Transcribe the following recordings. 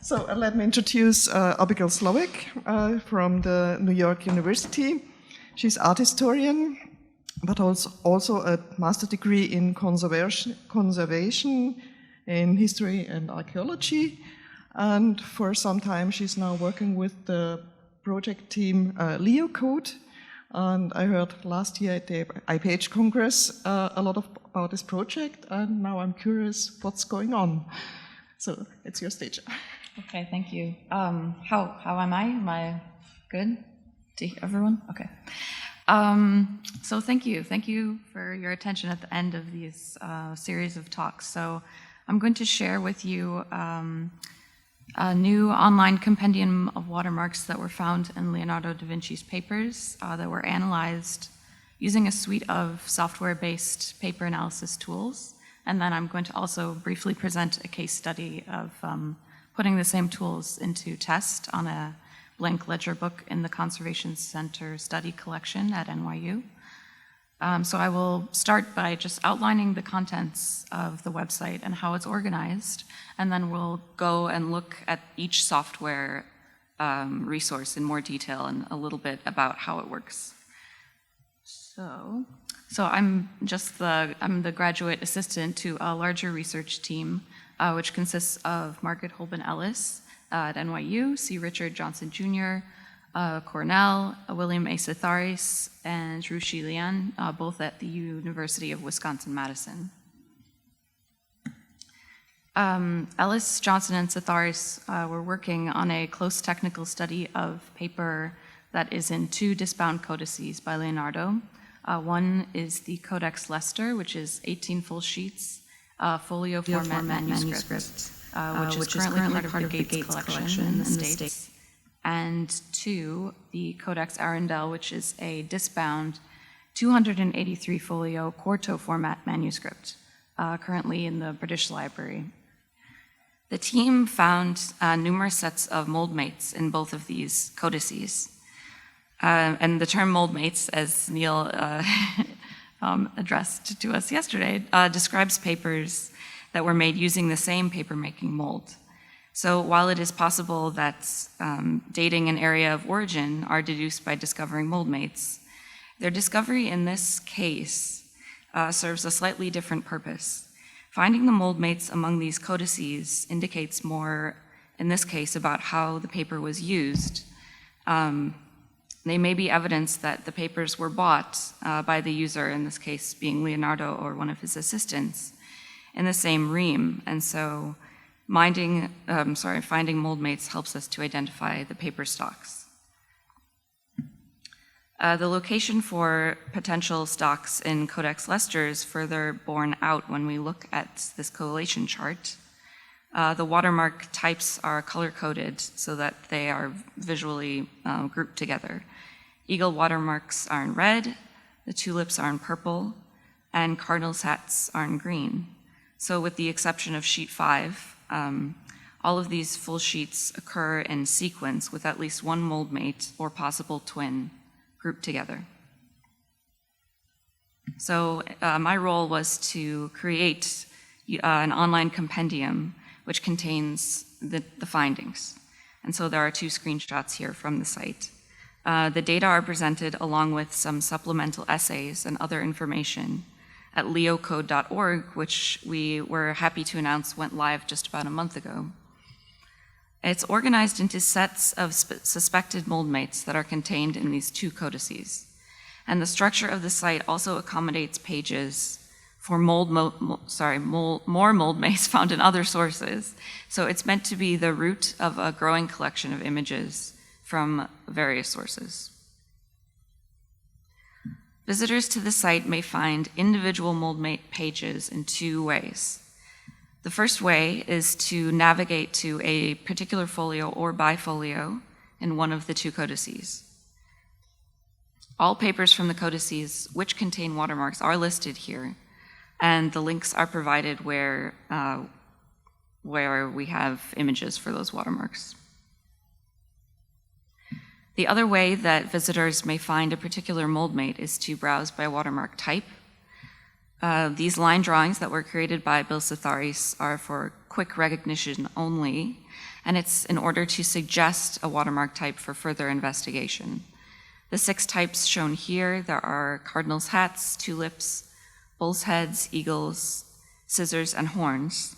So let me introduce Abigail Slawik from the New York University. She's art historian, but also a master degree in conservation in history and archaeology. And for some time, she's now working with the project team LEOcode. And I heard last year at the IPH Congress a lot about this project, and now I'm curious what's going on. So it's your stage. Okay, thank you. How am I? Am I good to everyone? Okay. So thank you. Thank you for your attention at the end of these series of talks. So I'm going to share with you a new online compendium of watermarks that were found in Leonardo da Vinci's papers that were analyzed using a suite of software-based paper analysis tools. And then I'm going to also briefly present a case study of putting the same tools into test on a blank ledger book in the Conservation Center study collection at NYU. So I will start by just outlining the contents of the website and how it's organized, and then we'll go and look at each software resource in more detail and a little bit about how it works. So I'm the graduate assistant to a larger research team, which consists of Margaret Holben Ellis at NYU, C. Richard Johnson Jr., Cornell, William A. Satharis, and Rushi Lian, both at the University of Wisconsin-Madison. Ellis, Johnson, and Satharis were working on a close technical study of paper that is in two Disbound codices by Leonardo. One is the Codex Leicester, which is 18 full sheets, folio format manuscript, which is currently part of the Gates collection in the States. And two, the Codex Arundel, which is a Disbound 283 folio quarto format manuscript, currently in the British Library. The team found numerous sets of mold mates in both of these codices. And the term mold mates, as Neil addressed to us yesterday, describes papers that were made using the same paper-making mold. So while it is possible that dating and area of origin are deduced by discovering mold mates, their discovery in this case serves a slightly different purpose. Finding the mold mates among these codices indicates more, in this case, about how the paper was used. They may be evidence that the papers were bought by the user, in this case being Leonardo or one of his assistants, in the same ream, and so finding mold mates helps us to identify the paper stocks. The location for potential stocks in Codex Leicester is further borne out when we look at this collation chart. The watermark types are color-coded so that they are visually grouped together. Eagle watermarks are in red, the tulips are in purple, and cardinal's hats are in green. So with the exception of sheet 5, all of these full sheets occur in sequence with at least one mold mate or possible twin grouped together. So my role was to create an online compendium which contains the findings. And so there are two screenshots here from the site. The data are presented along with some supplemental essays and other information at leocode.org, which we were happy to announce went live just about a month ago. It's organized into sets of suspected mold mates that are contained in these two codices. And the structure of the site also accommodates pages for more mold mates found in other sources. So it's meant to be the root of a growing collection of images from various sources. Visitors to the site may find individual mold mate pages in two ways. The first way is to navigate to a particular folio or bifolio in one of the two codices. All papers from the codices which contain watermarks are listed here, and the links are provided where we have images for those watermarks. The other way that visitors may find a particular mold mate is to browse by watermark type. These line drawings that were created by Bill Satharis are for quick recognition only, and it's in order to suggest a watermark type for further investigation. The 6 types shown here, there are cardinals' hats, tulips, bulls' heads, eagles, scissors, and horns,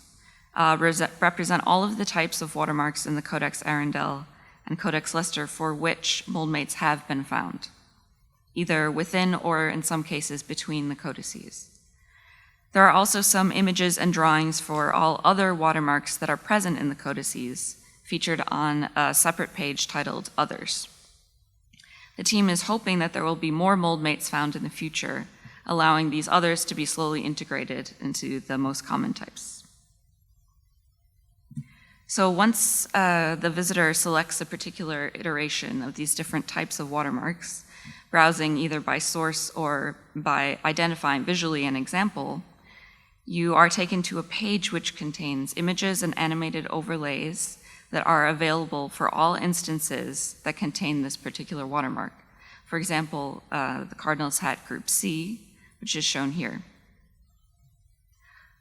represent all of the types of watermarks in the Codex Arundel and Codex Leicester for which moldmates have been found, either within or in some cases between the codices. There are also some images and drawings for all other watermarks that are present in the codices, featured on a separate page titled Others. The team is hoping that there will be more moldmates found in the future, allowing these others to be slowly integrated into the most common types. So once the visitor selects a particular iteration of these different types of watermarks, browsing either by source or by identifying visually an example, you are taken to a page which contains images and animated overlays that are available for all instances that contain this particular watermark. For example, the cardinal's hat group C, which is shown here.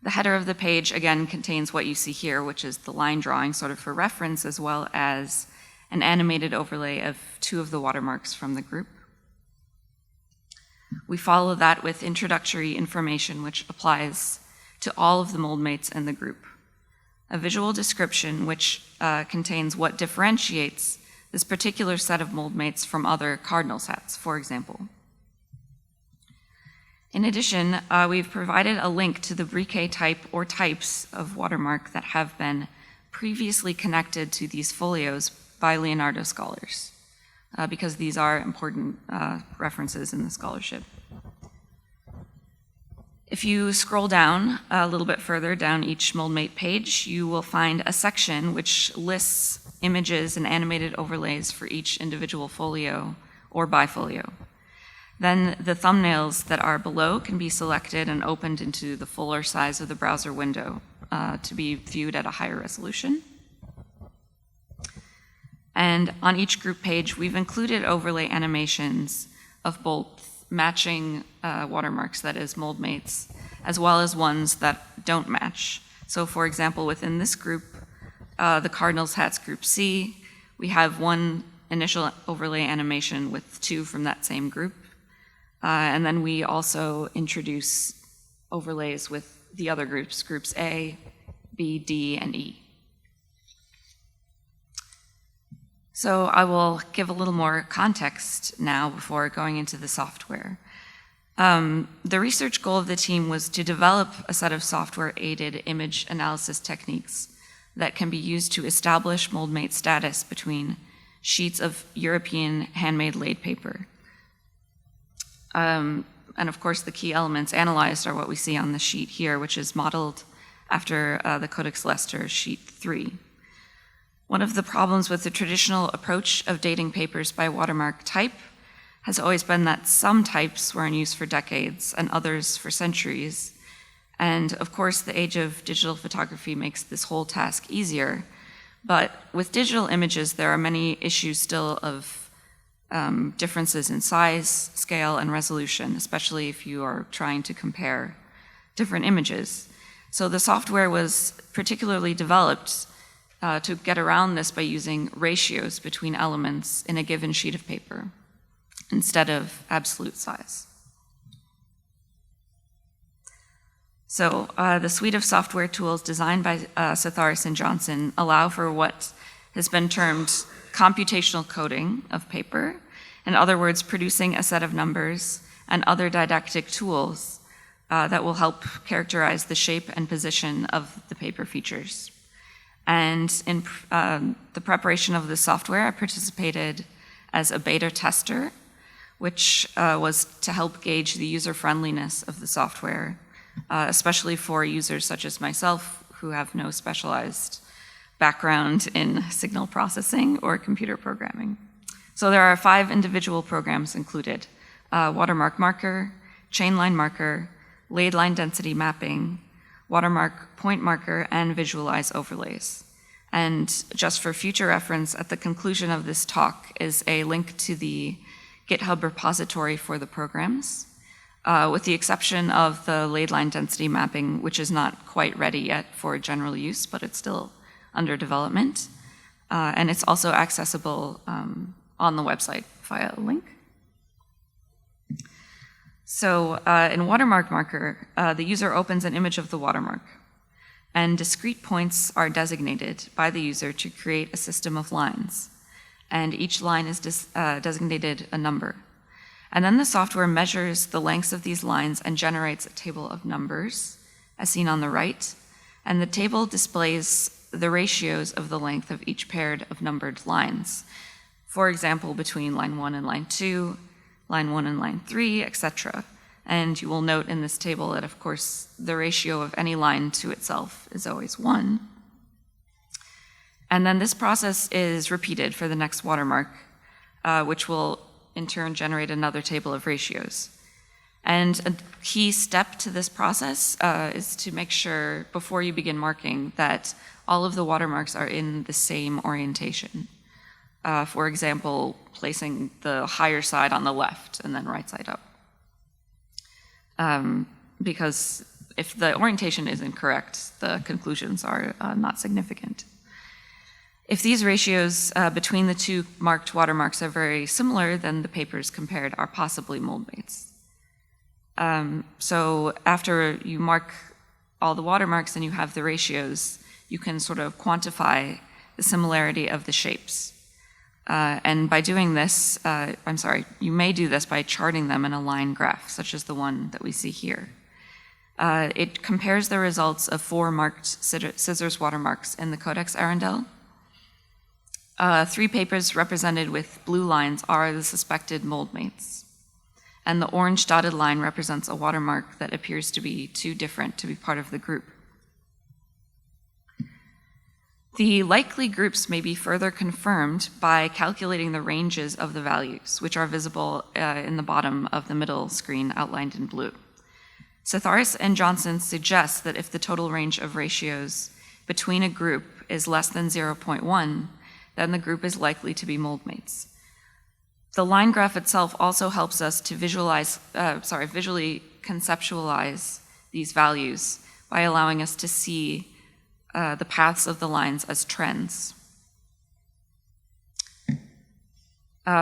The header of the page, again, contains what you see here, which is the line drawing sort of for reference, as well as an animated overlay of 2 of the watermarks from the group. We follow that with introductory information, which applies to all of the moldmates in the group. A visual description which contains what differentiates this particular set of moldmates from other cardinals' hats, for example. In addition, we've provided a link to the briquet type or types of watermark that have been previously connected to these folios by Leonardo scholars, because these are important references in the scholarship. If you scroll down a little bit further down each moldmate page, you will find a section which lists images and animated overlays for each individual folio or bifolio. Then the thumbnails that are below can be selected and opened into the fuller size of the browser window to be viewed at a higher resolution. And on each group page, we've included overlay animations of both matching watermarks, that is, moldmates, as well as ones that don't match. So for example, within this group, the Cardinals Hats Group C, we have one initial overlay animation with 2 from that same group. And then we also introduce overlays with the other groups, groups A, B, D, and E. So I will give a little more context now before going into the software. The research goal of the team was to develop a set of software-aided image analysis techniques that can be used to establish moldmate status between sheets of European handmade laid paper. And of course, the key elements analyzed are what we see on the sheet here, which is modeled after the Codex Leicester sheet 3. One of the problems with the traditional approach of dating papers by watermark type has always been that some types were in use for decades and others for centuries. And of course, the age of digital photography makes this whole task easier. But with digital images, there are many issues still of differences in size, scale, and resolution, especially if you are trying to compare different images. So the software was particularly developed to get around this by using ratios between elements in a given sheet of paper instead of absolute size. So the suite of software tools designed by Satharis and Johnson allow for what has been termed computational coding of paper. In other words, producing a set of numbers and other didactic tools that will help characterize the shape and position of the paper features. And in the preparation of the software, I participated as a beta tester, which was to help gauge the user-friendliness of the software, especially for users such as myself who have no specialized background in signal processing or computer programming. So there are 5 individual programs included: watermarkMarker, chainlineMarker, laid line density mapping, watermarkPointmarker, and visualizeOverlays. And just for future reference, at the conclusion of this talk is a link to the GitHub repository for the programs, with the exception of the laid line density mapping, which is not quite ready yet for general use, but it's still under development. And it's also accessible on the website via a link. So in watermarkMarker, the user opens an image of the watermark, and discrete points are designated by the user to create a system of lines. And each line is designated a number. And then the software measures the lengths of these lines and generates a table of numbers, as seen on the right. And the table displays the ratios of the length of each pair of numbered lines. For example, between line 1 and line 2, line 1 and line 3, etc. And you will note in this table that, of course, the ratio of any line to itself is always 1. And then this process is repeated for the next watermark, which will in turn generate another table of ratios. And a key step to this process is to make sure, before you begin marking, that all of the watermarks are in the same orientation. For example, placing the higher side on the left and then right side up. Because if the orientation is incorrect, the conclusions are not significant. If these ratios between the two marked watermarks are very similar, then the papers compared are possibly moldmates. So after you mark all the watermarks and you have the ratios, you can sort of quantify the similarity of the shapes. And by doing this, you may do this by charting them in a line graph, such as the one that we see here. It compares the results of 4 marked scissors watermarks in the Codex Arundel. 3 papers represented with blue lines are the suspected moldmates. And the orange dotted line represents a watermark that appears to be too different to be part of the group. The likely groups may be further confirmed by calculating the ranges of the values, which are visible in the bottom of the middle screen outlined in blue. Satharis and Johnson suggest that if the total range of ratios between a group is less than 0.1, then the group is likely to be moldmates. The line graph itself also helps us to visually conceptualize these values by allowing us to see the paths of the lines as trends.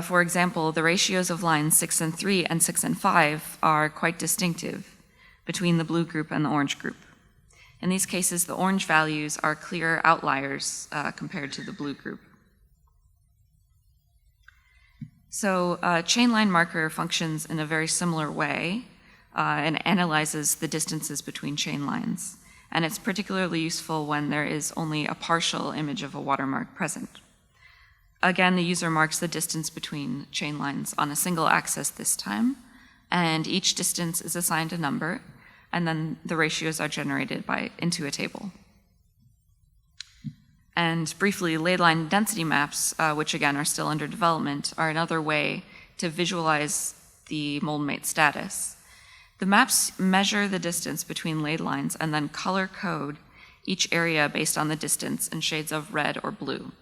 For example, the ratios of lines 6 and 3 and 6 and 5 are quite distinctive between the blue group and the orange group. In these cases, the orange values are clear outliers compared to the blue group. So chainlineMarker functions in a very similar way and analyzes the distances between chain lines. And it's particularly useful when there is only a partial image of a watermark present. Again, the user marks the distance between chain lines on a single axis this time, and each distance is assigned a number, and then the ratios are generated into a table. And briefly, ley line density maps, which again are still under development, are another way to visualize the moldmate status. The maps measure the distance between laid lines and then color code each area based on the distance in shades of red or blue.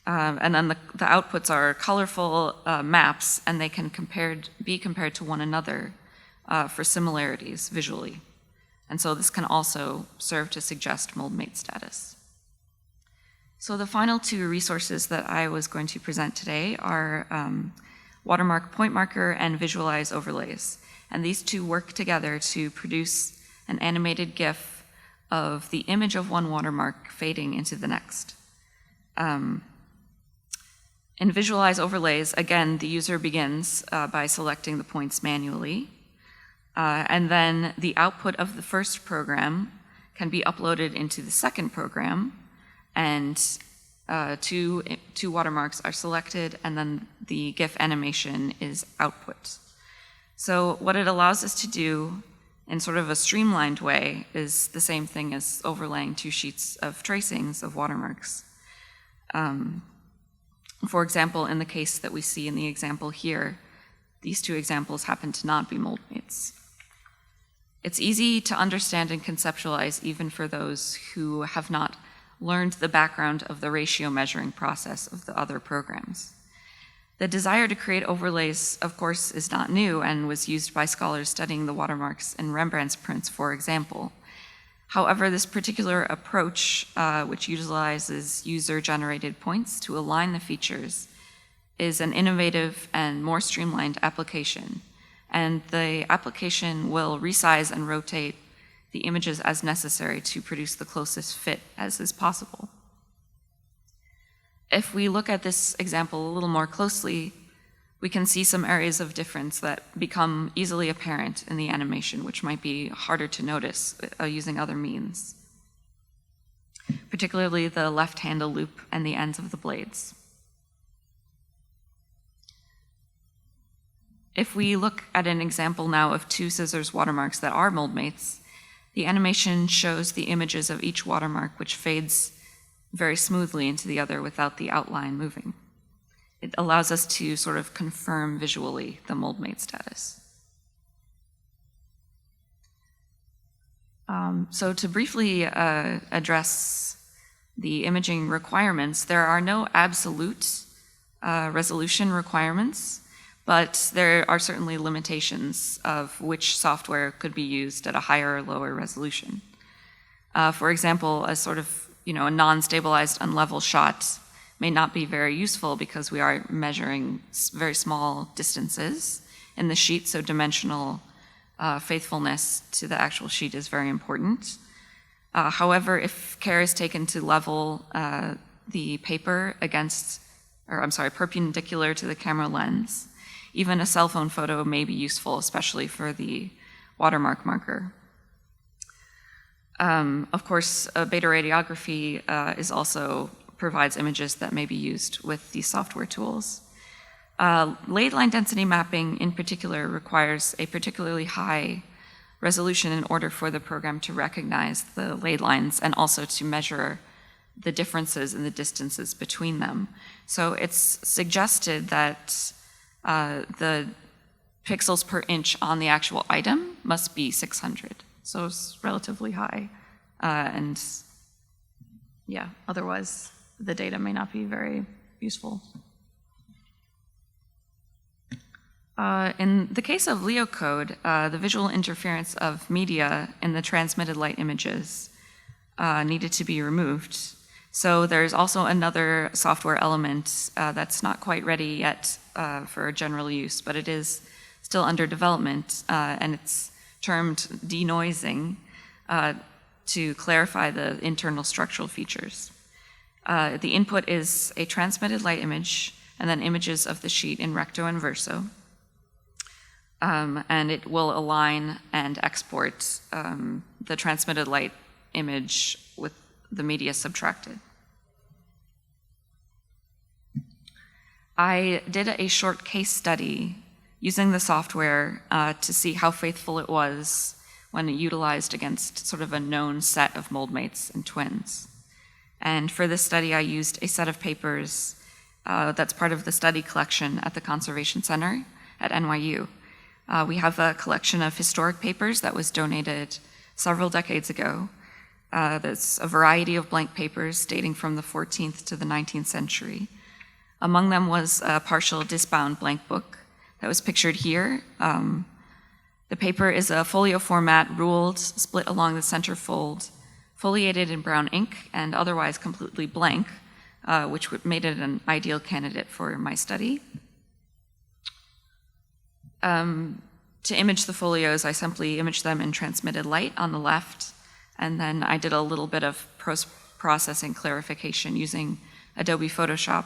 And then the outputs are colorful maps, and they can be compared to one another for similarities visually. And so this can also serve to suggest moldmate status. So the final 2 resources that I was going to present today are watermarkPointmarker and visualizeOverlays. And these 2 work together to produce an animated GIF of the image of one watermark fading into the next. In visualizeOverlays, again, the user begins by selecting the points manually. And then the output of the first program can be uploaded into the second program, and two watermarks are selected, and then the GIF animation is output. So what it allows us to do in sort of a streamlined way is the same thing as overlaying 2 sheets of tracings of watermarks. For example, in the case that we see in the example here, these 2 examples happen to not be moldmates. It's easy to understand and conceptualize even for those who have not learned the background of the ratio measuring process of the other programs. The desire to create overlays, of course, is not new and was used by scholars studying the watermarks in Rembrandt's prints, for example. However, this particular approach, which utilizes user-generated points to align the features, is an innovative and more streamlined application. And the application will resize and rotate the images as necessary to produce the closest fit as is possible. If we look at this example a little more closely, we can see some areas of difference that become easily apparent in the animation, which might be harder to notice using other means, particularly the left handle loop and the ends of the blades. If we look at an example now of two scissors watermarks that are moldmates, the animation shows the images of each watermark, which fades very smoothly into the other without the outline moving. It allows us to sort of confirm visually the moldmate status. So to briefly address the imaging requirements, there are no absolute resolution requirements, but there are certainly limitations of which software could be used at a higher or lower resolution. For example, a sort of a non-stabilized unlevel shot may not be very useful because we are measuring very small distances in the sheet, so dimensional faithfulness to the actual sheet is very important. However, if care is taken to level the paper perpendicular to the camera lens, even a cell phone photo may be useful, especially for the watermark marker. Of course, beta radiography provides images that may be used with these software tools. Laid line density mapping in particular requires a particularly high resolution in order for the program to recognize the laid lines and also to measure the differences in the distances between them. So it's suggested that the pixels per inch on the actual item must be 600. So it's relatively high. Otherwise the data may not be very useful. In the case of LEOcode, the visual interference of media in the transmitted light images needed to be removed. So there's also another software element that's not quite ready yet for general use, but it is still under development, and it's termed denoising to clarify the internal structural features. The input is a transmitted light image and then images of the sheet in recto and verso. And it will align and export the transmitted light image with the media subtracted. I did a short case study using the software to see how faithful it was when utilized against sort of a known set of moldmates and twins. And for this study, I used a set of papers that's part of the study collection at the Conservation Center at NYU. We have a collection of historic papers that was donated several decades ago. There's a variety of blank papers dating from the 14th to the 19th century. Among them was a partial Disbound blank book that was pictured here. The paper is a folio format, ruled, split along the center fold, foliated in brown ink, and otherwise completely blank, which made it an ideal candidate for my study. To image the folios, I simply imaged them in transmitted light on the left, and then I did a little bit of post-processing clarification using Adobe Photoshop,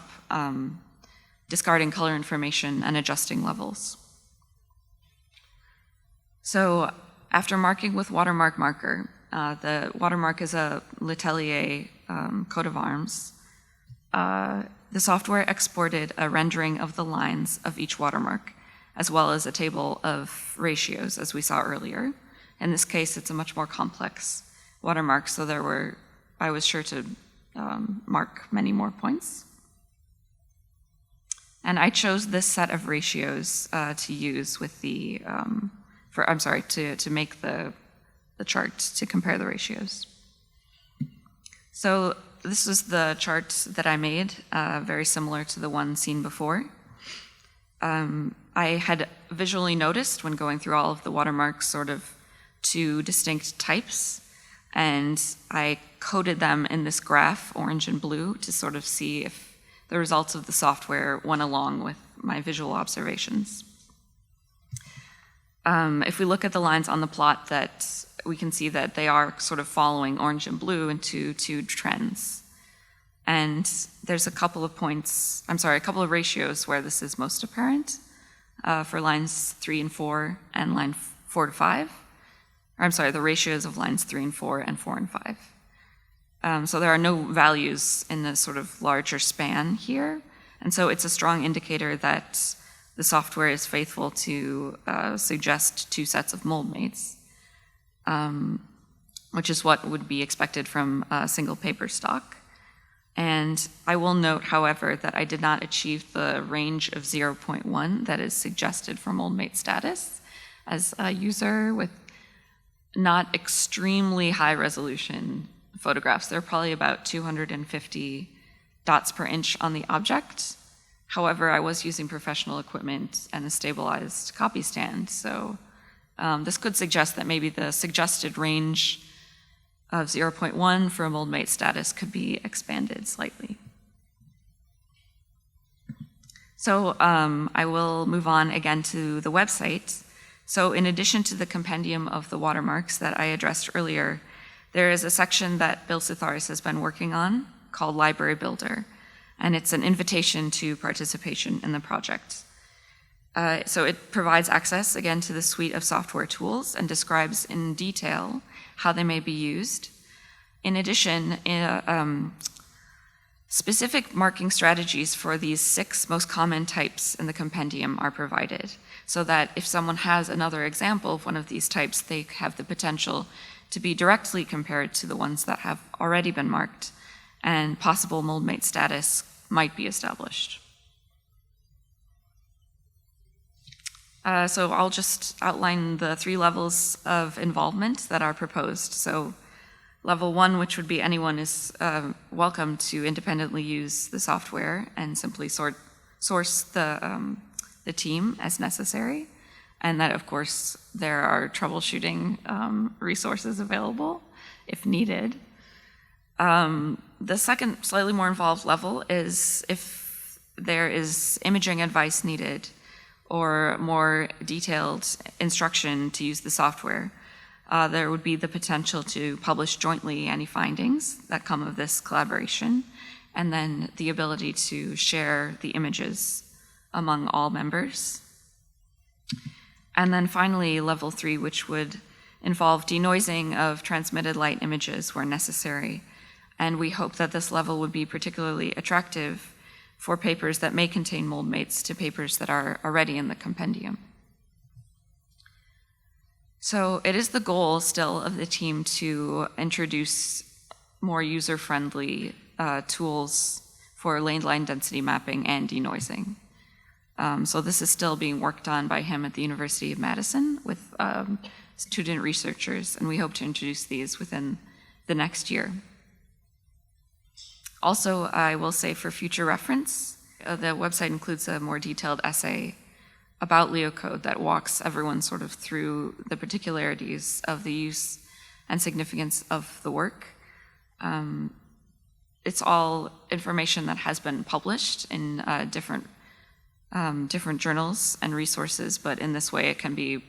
discarding color information and adjusting levels. So after marking with watermarkMarker, the watermark is a Letelier coat of arms. The software exported a rendering of the lines of each watermark, as well as a table of ratios, as we saw earlier. In this case, it's a much more complex watermark, so I was sure to mark many more points. And I chose this set of ratios to use with to make the chart to compare the ratios. So this is the chart that I made, very similar to the one seen before. I had visually noticed when going through all of the watermarks sort of two distinct types. And I coded them in this graph, orange and blue, to sort of see if the results of the software went along with my visual observations. If we look at the lines on the plot, that we can see that they are sort of following orange and blue into two trends. And there's a couple of a couple of ratios where this is most apparent for lines 3 and 4 and line 4 to 5. The ratios of lines 3 and 4 and 4 and 5. So there are no values in the sort of larger span here. And so it's a strong indicator that the software is faithful to suggest two sets of mold mates, which is what would be expected from a single paper stock. And I will note, however, that I did not achieve the range of 0.1 that is suggested for mold mate status as a user with not extremely high resolution photographs. They're probably about 250 dots per inch on the object. However, I was using professional equipment and a stabilized copy stand, so this could suggest that maybe the suggested range of 0.1 for a mold mate status could be expanded slightly. So I will move on again to the website. So in addition to the compendium of the watermarks that I addressed earlier, there is a section that Bill Sitharis has been working on called Library Builder, and it's an invitation to participation in the project. So it provides access, again, to the suite of software tools and describes in detail how they may be used. In addition, specific marking strategies for these 6 most common types in the compendium are provided, so that if someone has another example of one of these types, they have the potential to be directly compared to the ones that have already been marked, and possible mold mate status might be established. So I'll just outline the 3 levels of involvement that are proposed. So level 1, which would be anyone is welcome to independently use the software and simply source the team as necessary. And that, of course, there are troubleshooting resources available if needed. The second, slightly more involved level is if there is imaging advice needed or more detailed instruction to use the software, there would be the potential to publish jointly any findings that come of this collaboration, and then the ability to share the images among all members. And then finally, level 3, which would involve denoising of transmitted light images where necessary. And we hope that this level would be particularly attractive for papers that may contain mold mates to papers that are already in the compendium. So it is the goal still of the team to introduce more user-friendly tools for lane line density mapping and denoising. So this is still being worked on by him at the University of Madison with student researchers, and we hope to introduce these within the next year. Also, I will say for future reference, the website includes a more detailed essay about LEOcode that walks everyone sort of through the particularities of the use and significance of the work. It's all information that has been published in different journals and resources, but in this way it can be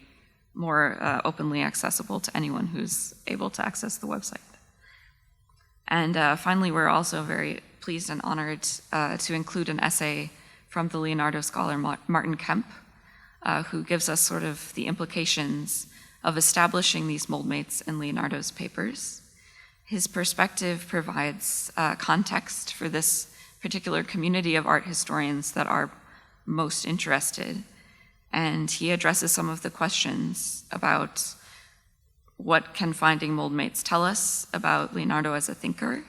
more openly accessible to anyone who's able to access the website. And finally, we're also very pleased and honored to include an essay from the Leonardo scholar Martin Kemp, who gives us sort of the implications of establishing these mold mates in Leonardo's papers. His perspective provides context for this particular community of art historians that are most interested, and he addresses some of the questions about what can finding mold mates tell us about Leonardo as a thinker,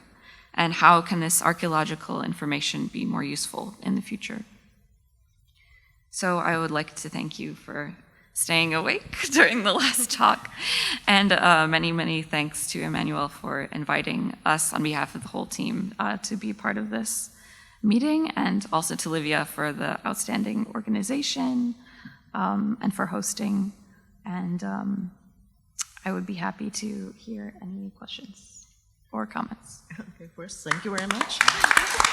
and how can this archaeological information be more useful in the future. So I would like to thank you for staying awake during the last talk, and many, many thanks to Emmanuel for inviting us on behalf of the whole team to be part of this meeting, and also to Livia for the outstanding organization and for hosting. And I would be happy to hear any questions or comments. Okay, first, thank you very much.